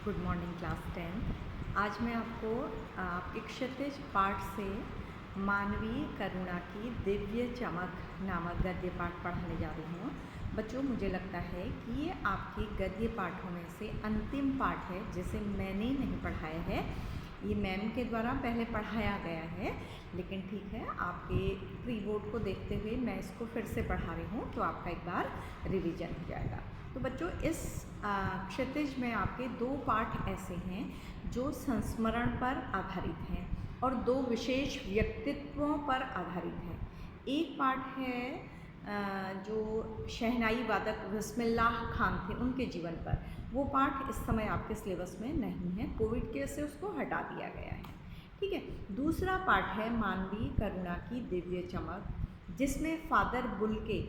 Good morning class 10। आज मैं आपको आपके क्षितिज पाठ से मानवीय करुणा की दिव्य चमक नामक गद्य पाठ पढ़ाने जा रही हूँ। बच्चों, मुझे लगता है कि ये आपके गद्य पाठों में से अंतिम पाठ है जिसे मैंने नहीं पढ़ाया है। ये मैम के द्वारा पहले पढ़ाया गया है, लेकिन ठीक है, आपके प्री बोर्ड को देखते हुए मैं इसको फिर से पढ़ा रही हूँ तो आपका एक बार रिवीजन हो जाएगा। तो बच्चों, इस क्षितिज में आपके दो पाठ ऐसे हैं जो संस्मरण पर आधारित हैं और दो विशेष व्यक्तित्वों पर आधारित हैं। एक पाठ है जो शहनाई वादक बिस्मिल्लाह खान थे, उनके जीवन पर। वो पाठ इस समय आपके सिलेबस में नहीं है, कोविड के से उसको हटा दिया गया है। ठीक है। दूसरा पाठ है मानवीय करुणा की दिव्य चमक, जिसमें फादर बुल्के,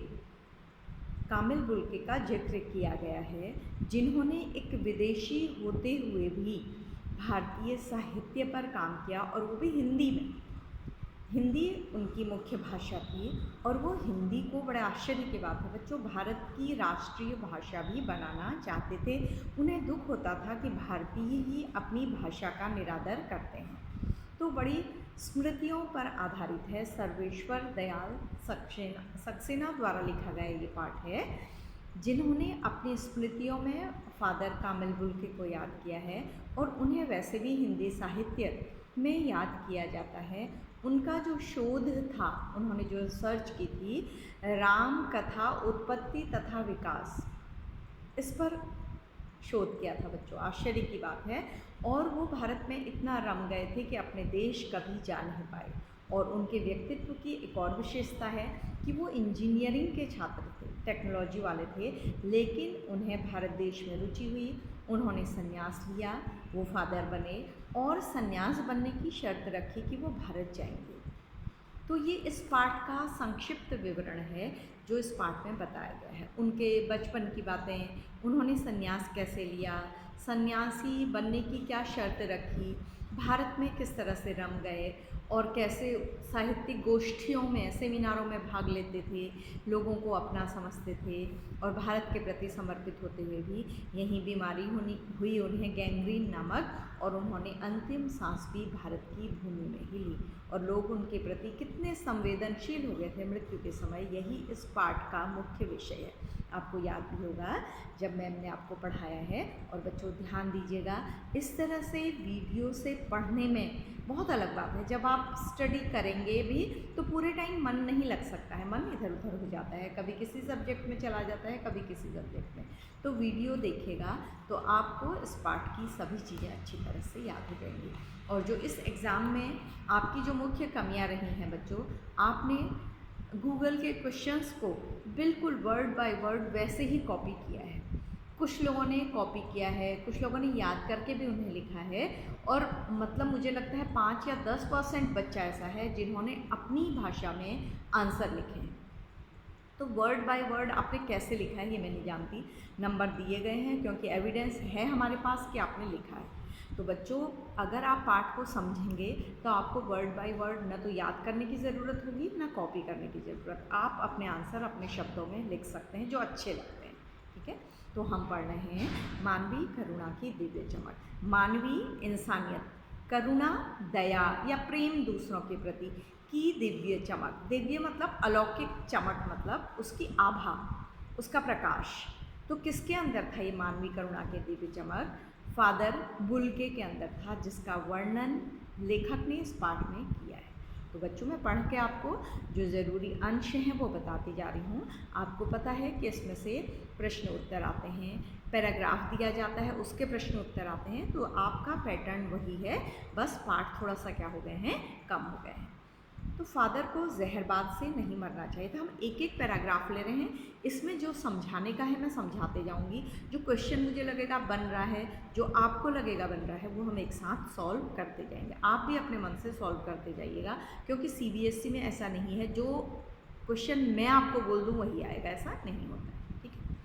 कामिल बुल्के का जिक्र किया गया है, जिन्होंने एक विदेशी होते हुए भी भारतीय साहित्य पर काम किया, और वो भी हिंदी में। हिंदी उनकी मुख्य भाषा थी और वो हिंदी को, बड़े आश्चर्य की बात है बच्चों, भारत की राष्ट्रीय भाषा भी बनाना चाहते थे। उन्हें दुख होता था कि भारतीय ही अपनी भाषा का निरादर करते हैं। तो बड़ी स्मृतियों पर आधारित है। सर्वेश्वर दयाल सक्सेना द्वारा लिखा गया ये पाठ है, जिन्होंने अपनी स्मृतियों में फादर कामिल बुल्के को याद किया है और उन्हें वैसे भी हिंदी साहित्य में याद किया जाता है। उनका जो शोध था, उन्होंने जो सर्च की थी, राम कथा उत्पत्ति तथा विकास, इस पर शोध किया था बच्चों। आश्चर्य की बात है। और वो भारत में इतना रम गए थे कि अपने देश कभी जा नहीं पाए। और उनके व्यक्तित्व की एक और विशेषता है कि वो इंजीनियरिंग के छात्र थे, टेक्नोलॉजी वाले थे, लेकिन उन्हें भारत देश में रुचि हुई। उन्होंने संन्यास लिया, वो फादर बने और संन्यास बनने की शर्त रखी कि वो भारत जाएंगे। तो ये इस पाठ का संक्षिप्त विवरण है जो इस पाठ में बताया गया है। उनके बचपन की बातें, उन्होंने संन्यास कैसे लिया, सन्यासी बनने की क्या शर्त रखी, भारत में किस तरह से रम गए और कैसे साहित्यिक गोष्ठियों में, सेमिनारों में भाग लेते थे, लोगों को अपना समझते थे और भारत के प्रति समर्पित होते हुए भी यहीं बीमारी हुई उन्हें, गैंग्रीन नामक, और उन्होंने अंतिम सांस भी भारत की भूमि में ही ली। और लोग उनके प्रति कितने संवेदनशील हो गए थे मृत्यु के समय, यही इस पाठ का मुख्य विषय है। आपको याद भी होगा जब मैम ने आपको पढ़ाया है। और बच्चों, ध्यान दीजिएगा, इस तरह से वीडियो से पढ़ने में बहुत अलग बात है। जब आप स्टडी करेंगे भी तो पूरे टाइम मन नहीं लग सकता है, मन इधर उधर हो जाता है, कभी किसी सब्जेक्ट में चला जाता है, कभी किसी सब्जेक्ट में। तो वीडियो देखिएगा तो आपको इस पाठ की सभी चीज़ें अच्छी तरह से याद हो जाएंगी। और जो इस एग्ज़ाम में आपकी जो मुख्य कमियां रही हैं बच्चों, आपने गूगल के क्वेश्चंस को बिल्कुल वर्ड बाय वर्ड वैसे ही कॉपी किया है। कुछ लोगों ने कॉपी किया है, कुछ लोगों ने याद करके भी उन्हें लिखा है, और मतलब मुझे लगता है 5 या 10% बच्चा ऐसा है जिन्होंने अपनी भाषा में आंसर लिखे हैं। तो वर्ड बाय वर्ड आपने कैसे लिखा है ये मैं नहीं जानती, नंबर दिए गए हैं क्योंकि एविडेंस है हमारे पास कि आपने लिखा है। तो बच्चों, अगर आप पाठ को समझेंगे तो आपको वर्ड बाय वर्ड न तो याद करने की ज़रूरत होगी, ना कॉपी करने की ज़रूरत। आप अपने आंसर अपने शब्दों में लिख सकते हैं जो अच्छे लगते हैं। ठीक है। तो हम पढ़ रहे हैं मानवीय करुणा की दिव्य चमक। मानवीय इंसानियत, करुणा, दया या प्रेम दूसरों के प्रति की दिव्य चमक। दिव्य मतलब अलौकिक, चमक मतलब उसकी आभा, उसका प्रकाश। तो किसके अंदर था ये मानवीय करुणा के दिव्य चमक? फादर बुल्के के अंदर था, जिसका वर्णन लेखक ने इस पाठ में किया है। तो बच्चों, मैं पढ़ के आपको जो ज़रूरी अंश हैं वो बताती जा रही हूँ। आपको पता है कि इसमें से प्रश्न उत्तर आते हैं, पैराग्राफ दिया जाता है, उसके प्रश्न उत्तर आते हैं। तो आपका पैटर्न वही है, बस पाठ थोड़ा सा क्या हो गए हैं, कम हो गए हैं। तो फादर को जहरबाद से नहीं मरना चाहिए था। हम एक एक पैराग्राफ ले रहे हैं, इसमें जो समझाने का है मैं समझाते जाऊंगी। जो क्वेश्चन मुझे लगेगा बन रहा है, जो आपको लगेगा बन रहा है, वो हम एक साथ सॉल्व करते जाएंगे। आप भी अपने मन से सॉल्व करते जाइएगा, क्योंकि सीबीएसई में ऐसा नहीं है जो क्वेश्चन मैं आपको बोल दूँ वही आएगा, ऐसा नहीं होता है। ठीक है।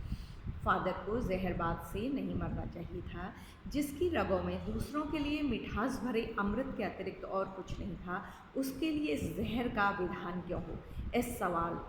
फादर को जहरबाद से नहीं मरना चाहिए था, जिसकी रगों में दूसरों के लिए मिठास भरे अमृत के अतिरिक्त और कुछ नहीं था, उसके लिए इस जहर का विधान क्यों हो। इस सवाल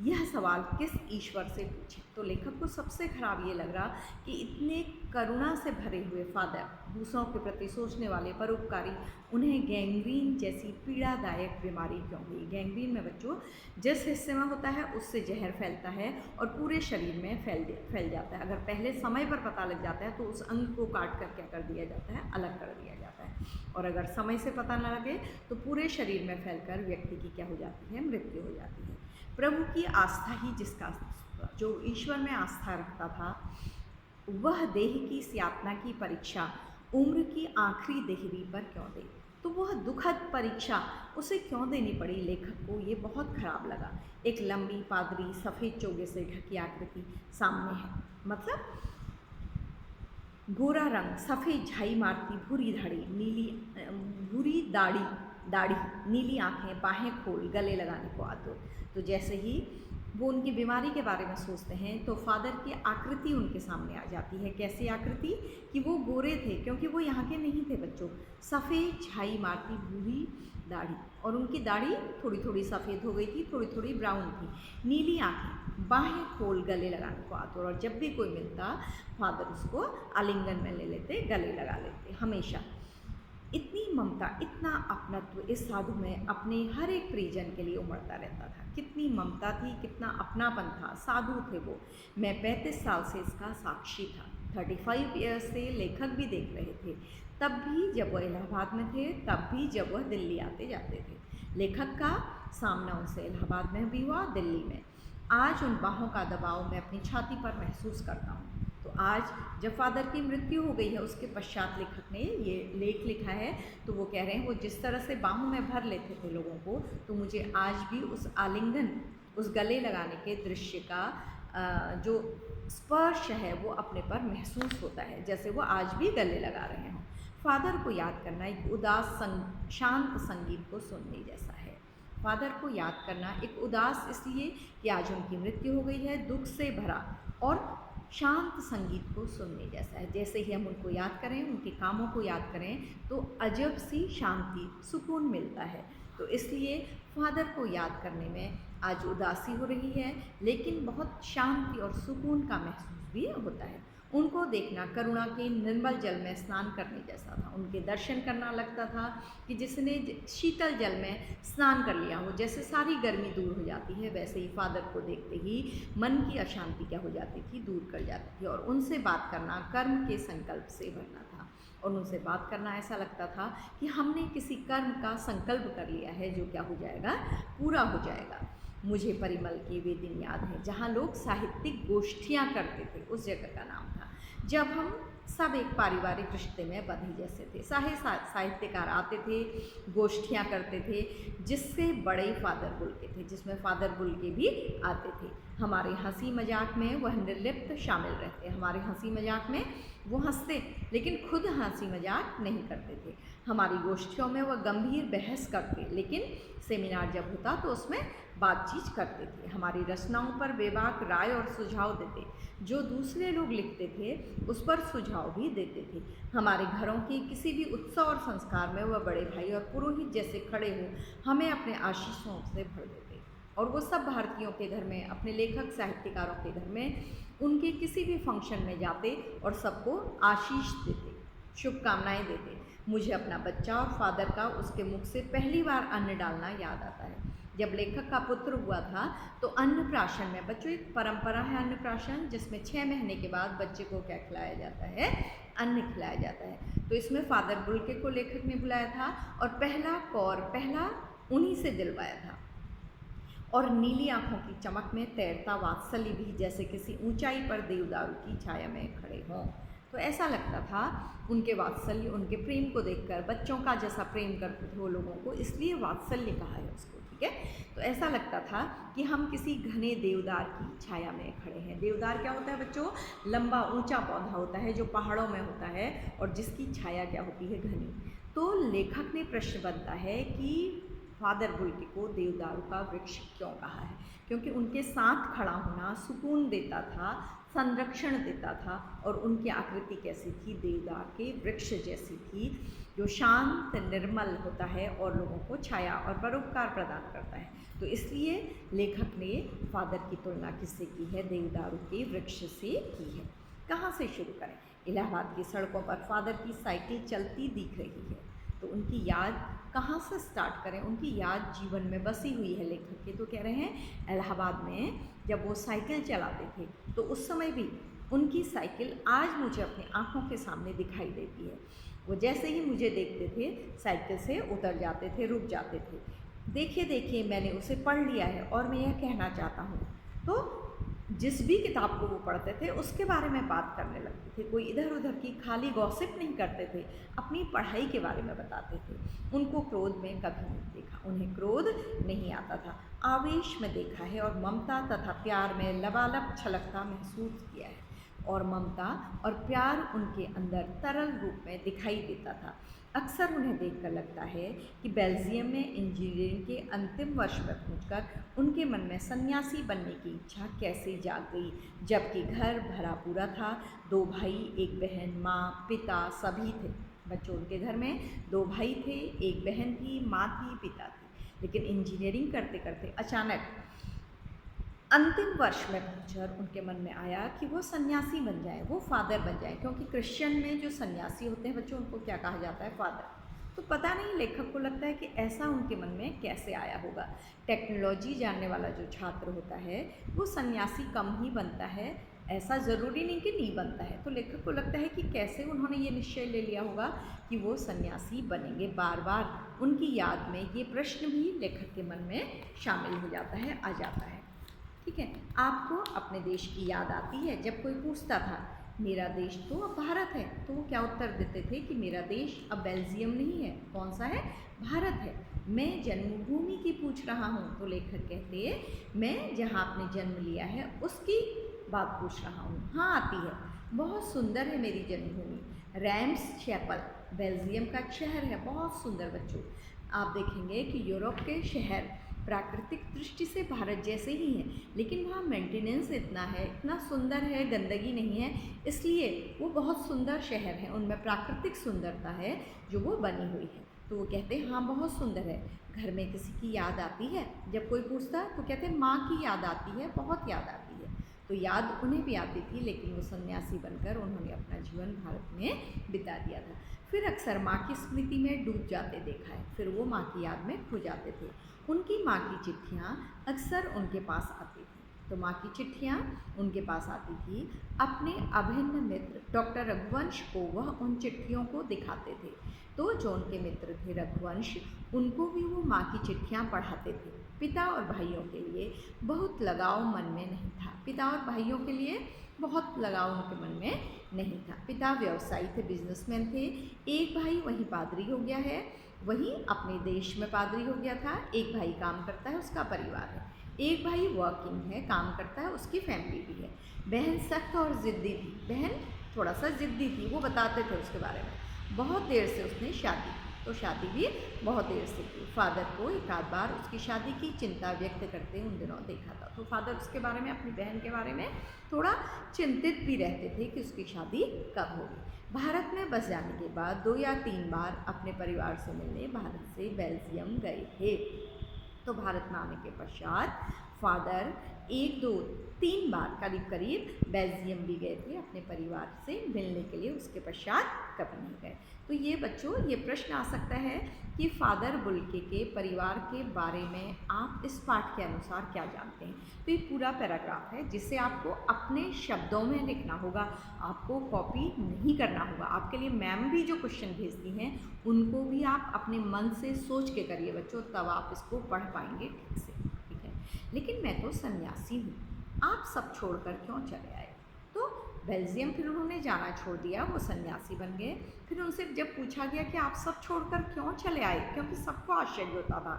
यह सवाल किस ईश्वर से पूछें। तो लेखक को सबसे खराब ये लग रहा कि इतने करुणा से भरे हुए फादर, दूसरों के प्रति सोचने वाले, परोपकारी, उन्हें गैंग्रीन जैसी पीड़ादायक बीमारी क्यों हुई। गैंग्रीन में बच्चों जिस हिस्से में होता है उससे जहर फैलता है और पूरे शरीर में फैल जाता है। अगर पहले समय पर पता लग जाता है तो उस अंग को काट कर क्या कर दिया जाता है, अलग कर दिया जाता है। और अगर समय से पता न लगे तो पूरे शरीर में फैलकर व्यक्ति की क्या हो जाती है, मृत्यु हो जाती है। प्रभु की आस्था ही जिसका, जो ईश्वर में आस्था रखता था, वह देह की इस यातना की परीक्षा उम्र की आखिरी देहरी पर क्यों दे। तो वह दुखद परीक्षा उसे क्यों देनी पड़ी। लेखक को ये बहुत खराब लगा। एक लंबी पादरी सफ़ेद चोगे से ढकी आकृति सामने है, मतलब गोरा रंग, सफ़ेद झाई मारती भूरी दाढ़ी, भूरी दाढ़ी, नीली आंखें, बाहें खोल, गले लगाने को आतुर। तो जैसे ही वो उनकी बीमारी के बारे में सोचते हैं तो फादर की आकृति उनके सामने आ जाती है। कैसी आकृति कि वो गोरे थे, क्योंकि वो यहाँ के नहीं थे बच्चों। सफ़ेद झाई मारती भूरी दाढ़ी, और उनकी दाढ़ी थोड़ी थोड़ी सफ़ेद हो गई थी, थोड़ी थोड़ी ब्राउन थी। नीली आंखें, बाहें खोल, गले लगाने को आतुर। और जब भी कोई मिलता फादर उसको आलिंगन में ले लेते, गले लगा लेते हमेशा। इतनी ममता, इतना अपनत्व इस साधु में अपने हर एक परिजन के लिए उमड़ता रहता था। कितनी ममता थी, कितना अपनापन था। साधु थे वो। मैं 35 साल से इसका साक्षी था। 35 ईयर्स से लेखक भी देख रहे थे, तब भी जब वह इलाहाबाद में थे, तब भी जब वह दिल्ली आते जाते थे। लेखक का सामना उनसे इलाहाबाद में भी हुआ, दिल्ली में। आज उन बाहों का दबाव मैं अपनी छाती पर महसूस करता हूँ। तो आज जब फादर की मृत्यु हो गई है, उसके पश्चात लेखक ने ये लेख लिखा है। तो वो कह रहे हैं वो जिस तरह से बाहों में भर लेते थे लोगों को, तो मुझे आज भी उस आलिंगन, उस गले लगाने के दृश्य का जो स्पर्श है वो अपने पर महसूस होता है, जैसे वो आज भी गले लगा रहे हों। फादर को याद करना एक उदास शांत संगीत को सुनने जैसा है। फादर को याद करना एक उदास इसलिए कि आज उनकी मृत्यु हो गई है, दुख से भरा और शांत संगीत को सुनने जैसा है। जैसे ही हम उनको याद करें, उनके कामों को याद करें, तो अजब सी शांति, सुकून मिलता है। तो इसलिए फादर को याद करने में आज उदासी हो रही है, लेकिन बहुत शांति और सुकून का महसूस भी होता है। उनको देखना करुणा के निर्मल जल में स्नान करने जैसा था। उनके दर्शन करना लगता था कि जिसने शीतल जल में स्नान कर लिया हो, जैसे सारी गर्मी दूर हो जाती है, वैसे ही फादर को देखते ही मन की अशांति क्या हो जाती थी, दूर कर जाती थी। और उनसे बात करना कर्म के संकल्प से भरना था। और उनसे बात करना ऐसा लगता था कि हमने किसी कर्म का संकल्प कर लिया है जो क्या हो जाएगा, पूरा हो जाएगा। मुझे परिमल के वे दिन याद हैं जहाँ लोग साहित्यिक गोष्ठियाँ करते थे। उस जगह का नाम था जब हम सब एक पारिवारिक रिश्ते में बंधे जैसे थे। साहित्यकार आते थे, गोष्ठियाँ करते थे, जिससे बड़े फादर बुल्के थे, जिसमें फादर बुल्के भी आते थे। हमारे हंसी मजाक में वह निर्लिप्त शामिल रहते। हमारे हंसी मजाक में वो हंसते, लेकिन खुद हंसी मजाक नहीं करते थे। हमारी गोष्ठियों में वह गंभीर बहस करते, लेकिन सेमिनार जब होता तो उसमें बातचीत करते थे। हमारी रचनाओं पर बेबाक राय और सुझाव देते। जो दूसरे लोग लिखते थे उस पर सुझाव भी देते थे। हमारे घरों के किसी भी उत्सव और संस्कार में वह बड़े भाई और पुरोहित जैसे खड़े हो हमें अपने आशीषों से भर देते। और वो सब भारतीयों के घर में, अपने लेखक साहित्यकारों के घर में, उनके किसी भी फंक्शन में जाते और सबको आशीष देते, शुभकामनाएं देते। मुझे अपना बच्चा और फादर का उसके मुख से पहली बार अन्न डालना याद आता है। जब लेखक का पुत्र हुआ था तो अन्नप्राशन में, बच्चों एक परंपरा है अन्नप्राशन, जिसमें 6 महीने के बाद बच्चे को क्या खिलाया जाता है, अन्न खिलाया जाता है। तो इसमें फादर बुल्के को लेखक ने बुलाया था और पहला उन्हीं से दिलवाया था। और नीली आंखों की चमक में तैरता वात्सल्य भी, जैसे किसी ऊंचाई पर देवदारू की छाया में खड़े हों। तो ऐसा लगता था उनके वात्सल्य, उनके प्रेम को देखकर, बच्चों का जैसा प्रेम करते थे वो लोगों को, इसलिए वात्सल्य कहा है उसको, ठीक है। तो ऐसा लगता था कि हम किसी घने देवदार की छाया में खड़े हैं। देवदार क्या होता है बच्चों, लंबा ऊंचा पौधा होता है जो पहाड़ों में होता है और जिसकी छाया क्या होती है, घनी। तो लेखक ने प्रश्न बनता है कि फादर बुल्के को देवदारू का वृक्ष क्यों कहा है, क्योंकि उनके साथ खड़ा होना सुकून देता था, संरक्षण देता था और उनकी आकृति कैसी थी, देवदार के वृक्ष जैसी थी, जो शांत निर्मल होता है और लोगों को छाया और परोपकार प्रदान करता है। तो इसलिए लेखक ने फादर की तुलना किससे की है, देवदारू के वृक्ष से की है। कहाँ से शुरू करें? इलाहाबाद की सड़कों पर फादर की साइकिल चलती दिख रही है, तो उनकी याद कहाँ से स्टार्ट करें? उनकी याद जीवन में बसी हुई है लेखक के। तो कह रहे हैं इलाहाबाद में जब वो साइकिल चलाते थे तो उस समय भी उनकी साइकिल आज मुझे अपनी आँखों के सामने दिखाई देती है। वो जैसे ही मुझे देखते थे साइकिल से उतर जाते थे, रुक जाते थे। देखिए देखिए मैंने उसे पढ़ लिया है और मैं यह कहना चाहता हूँ। तो जिस भी किताब को वो पढ़ते थे उसके बारे में बात करने लगते थे। कोई इधर उधर की खाली गॉसिप नहीं करते थे, अपनी पढ़ाई के बारे में बताते थे। उनको क्रोध में कभी नहीं देखा, उन्हें क्रोध नहीं आता था। आवेश में देखा है और ममता तथा प्यार में लबालब छलकता महसूस किया है, और ममता और प्यार उनके अंदर तरल रूप में दिखाई देता था। अक्सर उन्हें देखकर लगता है कि बेल्जियम में इंजीनियरिंग के अंतिम वर्ष में पहुंचकर उनके मन में सन्यासी बनने की इच्छा कैसे जाग गई, जबकि घर भरा पूरा था। 2 भाई, 1 बहन, माँ, पिता सभी थे। बच्चों, उनके घर में 2 भाई थे, 1 बहन थी, माँ थी, पिता थे। लेकिन इंजीनियरिंग करते करते अचानक अंतिम वर्ष में पहुंचकर उनके मन में आया कि वो सन्यासी बन जाए, वो फादर बन जाए। क्योंकि क्रिश्चियन में जो सन्यासी होते हैं बच्चों, उनको क्या कहा जाता है? फादर। तो पता नहीं लेखक को लगता है कि ऐसा उनके मन में कैसे आया होगा। टेक्नोलॉजी जानने वाला जो छात्र होता है वो सन्यासी कम ही बनता है, ऐसा ज़रूरी नहीं कि नहीं बनता है। तो लेखक को लगता है कि कैसे उन्होंने ये निश्चय ले लिया होगा कि वो सन्यासी बनेंगे। बार बार उनकी याद में ये प्रश्न भी लेखक के मन में शामिल हो जाता है, आ जाता है। ठीक है, आपको अपने देश की याद आती है? जब कोई पूछता था मेरा देश तो अब भारत है, तो वो क्या उत्तर देते थे कि मेरा देश अब बेल्जियम नहीं है। कौन सा है? भारत है। मैं जन्मभूमि की पूछ रहा हूँ, तो लेखक कहते हैं मैं जहाँ आपने जन्म लिया है उसकी बात पूछ रहा हूँ। हाँ, आती है, बहुत सुंदर है मेरी जन्मभूमि। रैम्स चैपल बेल्जियम का शहर है, बहुत सुंदर। बच्चों, आप देखेंगे कि यूरोप के शहर प्राकृतिक दृष्टि से भारत जैसे ही हैं, लेकिन वहाँ मेंटेनेंस इतना है, इतना सुंदर है, गंदगी नहीं है, इसलिए वो बहुत सुंदर शहर है। उनमें प्राकृतिक सुंदरता है जो वो बनी हुई है। तो वो कहते हैं हाँ बहुत सुंदर है। घर में किसी की याद आती है? जब कोई पूछता है तो कहते हैं माँ की याद आती है, बहुत याद आती है। तो याद उन्हें भी आती थी, लेकिन वो सन्यासी बनकर उन्होंने अपना जीवन भारत में बिता दिया था। फिर अक्सर माँ की स्मृति में डूब जाते देखा है, फिर वो माँ की याद में खो जाते थे। उनकी माँ की चिट्ठियाँ अक्सर उनके पास आती थी। तो माँ की चिट्ठियाँ उनके पास आती थी। अपने अभिन्न मित्र डॉक्टर रघुवंश को वह उन चिट्ठियों को दिखाते थे। तो जो उनके मित्र थे रघुवंश, उनको भी वो माँ की चिट्ठियाँ पढ़ाते थे। पिता और भाइयों के लिए बहुत लगाव मन में नहीं था। पिता और भाइयों के लिए बहुत लगाव उनके मन में नहीं था। पिता व्यवसायी थे, बिजनेसमैन थे। एक भाई वहीं पादरी हो गया है, वहीं अपने देश में पादरी हो गया था। एक भाई काम करता है, उसका परिवार है। एक भाई वर्किंग है, काम करता है, उसकी फैमिली भी है। बहन सख्त और ज़िद्दी थी। बहन थोड़ा सा ज़िद्दी थी, वो बताते थे उसके बारे में। बहुत देर से उसने शादी की, तो शादी भी बहुत देर से की। फादर को एक आध बार उसकी शादी की चिंता व्यक्त करते उन दिनों देखा था। तो फादर उसके बारे में, अपनी बहन के बारे में थोड़ा चिंतित भी रहते थे कि उसकी शादी कब होगी। भारत में बस जाने के बाद 2 या 3 बार अपने परिवार से मिलने भारत से बेल्जियम गए थे। तो भारत में आने के पश्चात फादर 1, 2, 3 बार करीब करीब बेल्जियम भी गए थे अपने परिवार से मिलने के लिए। उसके पश्चात कभी नहीं गए। तो ये बच्चों, ये प्रश्न आ सकता है कि फादर बुल्के के परिवार के बारे में आप इस पाठ के अनुसार क्या जानते हैं। तो ये पूरा पैराग्राफ है जिसे आपको अपने शब्दों में लिखना होगा, आपको कॉपी नहीं करना होगा। आपके लिए मैम भी जो क्वेश्चन भेजती हैं उनको भी आप अपने मन से सोच के करिए बच्चों, तब आप इसको पढ़ पाएंगे ठीक से। ठीक है, लेकिन मैं तो सन्यासी हूँ, आप सब छोड़कर क्यों चले आए? तो बेल्जियम फिर उन्होंने जाना छोड़ दिया, वो सन्यासी बन गए। फिर उनसे जब पूछा गया कि आप सब छोड़कर क्यों चले आए, क्योंकि सबको आश्चर्य होता था,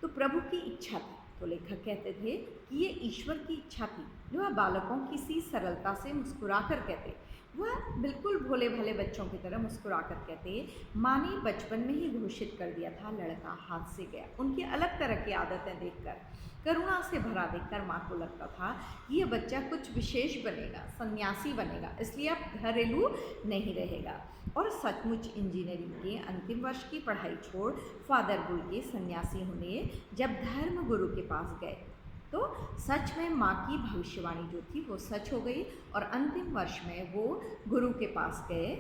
तो प्रभु की इच्छा थी। तो लेखक कहते थे कि ये ईश्वर की इच्छा थी, जो वह बालकों की सी सरलता से मुस्कुरा कर कहते। वह बिल्कुल भोले भाले बच्चों की तरह मुस्कुरा कर कहते, माँ ने बचपन में ही घोषित कर दिया था लड़का हाथ से गया। उनकी अलग तरह की आदतें देखकर, करुणा से भरा देखकर माँ को लगता था कि यह बच्चा कुछ विशेष बनेगा, सन्यासी बनेगा, इसलिए अब घरेलू नहीं रहेगा। और सचमुच इंजीनियरिंग के अंतिम वर्ष की पढ़ाई छोड़ फादर बुल्के सन्यासी होने जब धर्म गुरु के पास गए तो सच में माँ की भविष्यवाणी जो थी वो सच हो गई। और अंतिम वर्ष में वो गुरु के पास गए,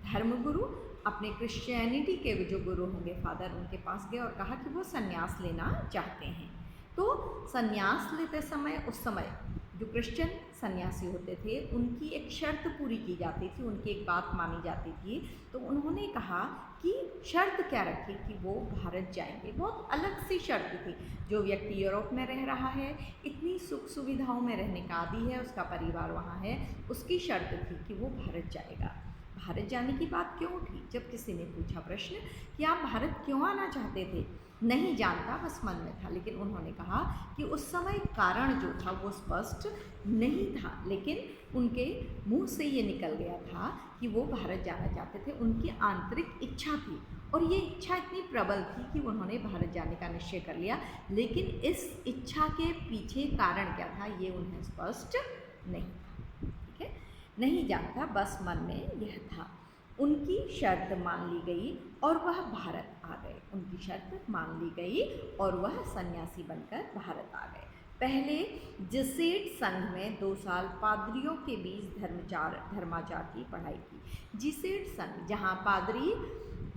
धर्मगुरु, अपने क्रिश्चियनिटी के जो गुरु होंगे फादर, उनके पास गए और कहा कि वो सन्यास लेना चाहते हैं। तो सन्यास लेते समय उस समय जो क्रिश्चियन सन्यासी होते थे उनकी एक शर्त पूरी की जाती थी, उनकी एक बात मानी जाती थी। तो उन्होंने कहा कि शर्त क्या रखी कि वो भारत जाएंगे। बहुत अलग सी शर्त थी। जो व्यक्ति यूरोप में रह रहा है, इतनी सुख सुविधाओं में रहने का आदी है, उसका परिवार वहाँ है, उसकी शर्त थी कि वो भारत जाएगा। भारत जाने की बात क्यों उठी? जब किसी ने पूछा प्रश्न कि आप भारत क्यों आना चाहते थे, नहीं जानता, बस मन में था। लेकिन उन्होंने कहा कि उस समय कारण जो था वो स्पष्ट नहीं था, लेकिन उनके मुंह से ये निकल गया था कि वो भारत जाना चाहते थे। उनकी आंतरिक इच्छा थी और ये इच्छा इतनी प्रबल थी कि उन्होंने भारत जाने का निश्चय कर लिया। लेकिन इस इच्छा के पीछे कारण क्या था ये उन्हें स्पष्ट नहीं था। ठीक है, नहीं जानता, बस मन में यह था। उनकी शर्त मान ली गई और वह भारत आ गए। उनकी शर्त मान ली गई और वह सन्यासी बनकर भारत आ गए। पहले जेसुइट संघ में 2 साल पादरियों के बीच धर्माचार की पढ़ाई की। जेसुइट संघ जहाँ पादरी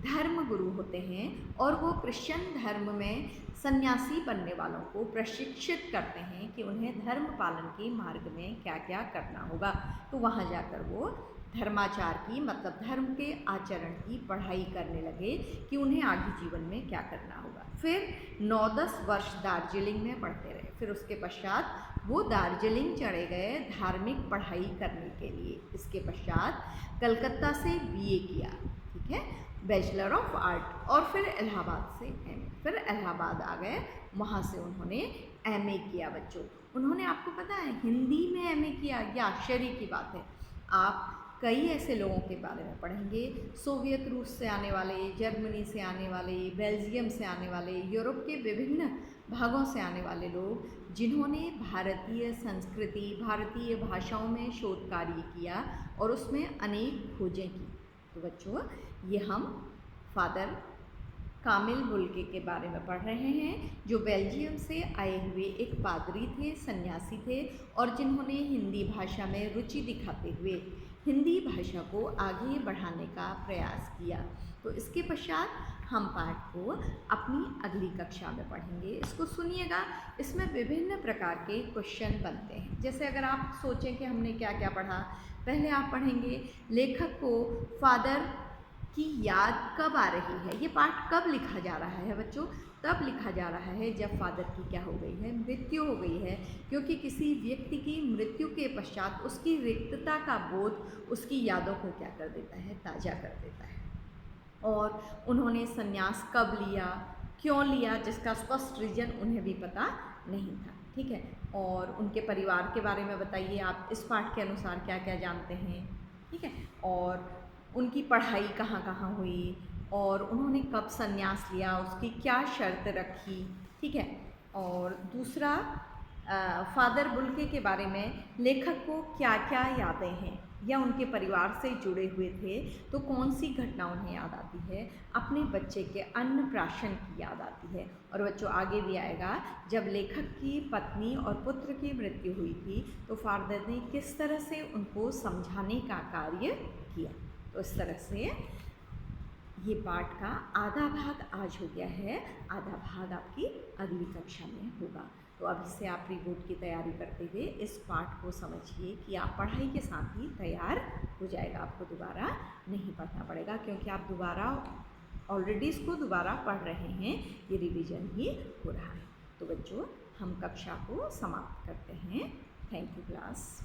धर्म गुरु होते हैं और वो क्रिश्चियन धर्म में सन्यासी बनने वालों को प्रशिक्षित करते हैं कि उन्हें धर्म पालन के मार्ग में क्या क्या करना होगा। तो वहाँ जाकर वो धर्माचार की, मतलब धर्म के आचरण की पढ़ाई करने लगे कि उन्हें आगे जीवन में क्या करना होगा। फिर 9-10 वर्ष दार्जिलिंग में पढ़ते रहे। फिर उसके पश्चात वो दार्जिलिंग चले गए धार्मिक पढ़ाई करने के लिए। इसके पश्चात कलकत्ता से बीए किया, ठीक है, बैचलर ऑफ आर्ट, और फिर इलाहाबाद से एमए। फिर इलाहाबाद आ गए, वहाँ से उन्होंने एमए किया। बच्चों, उन्होंने, आपको पता है, हिंदी में एमए किया। ये आश्चर्य की बात है। आप कई ऐसे लोगों के बारे में पढ़ेंगे, सोवियत रूस से आने वाले, जर्मनी से आने वाले, बेल्जियम से आने वाले, यूरोप के विभिन्न भागों से आने वाले लोग जिन्होंने भारतीय संस्कृति, भारतीय भाषाओं में शोध कार्य किया और उसमें अनेक खोजें की। तो बच्चों, ये हम फादर कामिल बुल्के के बारे में पढ़ रहे हैं, जो बेल्जियम से आए हुए एक पादरी थे, सन्यासी थे, और जिन्होंने हिंदी भाषा में रुचि दिखाते हुए हिंदी भाषा को आगे बढ़ाने का प्रयास किया। तो इसके पश्चात हम पाठ को अपनी अगली कक्षा में पढ़ेंगे। इसको सुनिएगा, इसमें विभिन्न प्रकार के क्वेश्चन बनते हैं। जैसे अगर आप सोचें कि हमने क्या क्या पढ़ा, पहले आप पढ़ेंगे लेखक को फादर की याद कब आ रही है। ये पाठ कब लिखा जा रहा है बच्चों? तब लिखा जा रहा है जब फादर की क्या हो गई है, मृत्यु हो गई है। क्योंकि किसी व्यक्ति की मृत्यु के पश्चात उसकी रिक्तता का बोध उसकी यादों को क्या कर देता है, ताज़ा कर देता है। और उन्होंने संन्यास कब लिया, क्यों लिया, जिसका स्पष्ट रीजन उन्हें भी पता नहीं था। ठीक है, और उनके परिवार के बारे में बताइए, आप इस पाठ के अनुसार क्या क्या जानते हैं। ठीक है, और उनकी पढ़ाई कहाँ कहाँ हुई और उन्होंने कब संन्यास लिया, उसकी क्या शर्त रखी। ठीक है, और दूसरा, फादर बुल्के के बारे में लेखक को क्या क्या यादें हैं या उनके परिवार से जुड़े हुए थे तो कौन सी घटना उन्हें याद आती है, अपने बच्चे के अन्नप्राशन की याद आती है। और बच्चों, आगे भी आएगा, जब लेखक की पत्नी और पुत्र की मृत्यु हुई थी तो फादर ने किस तरह से उनको समझाने का कार्य किया। तो इस तरह से ये पाठ का आधा भाग आज हो गया है, आधा भाग आपकी अगली कक्षा में होगा। तो अभी से आप प्री बोर्ड की तैयारी करते हुए इस पाठ को समझिए कि आप पढ़ाई के साथ ही तैयार हो जाएगा। आपको दोबारा नहीं पढ़ना पड़ेगा, क्योंकि आप दोबारा ऑलरेडी इसको दोबारा पढ़ रहे हैं, ये रिवीजन ही हो रहा है। तो बच्चों, हम कक्षा को समाप्त करते हैं। Thank you class.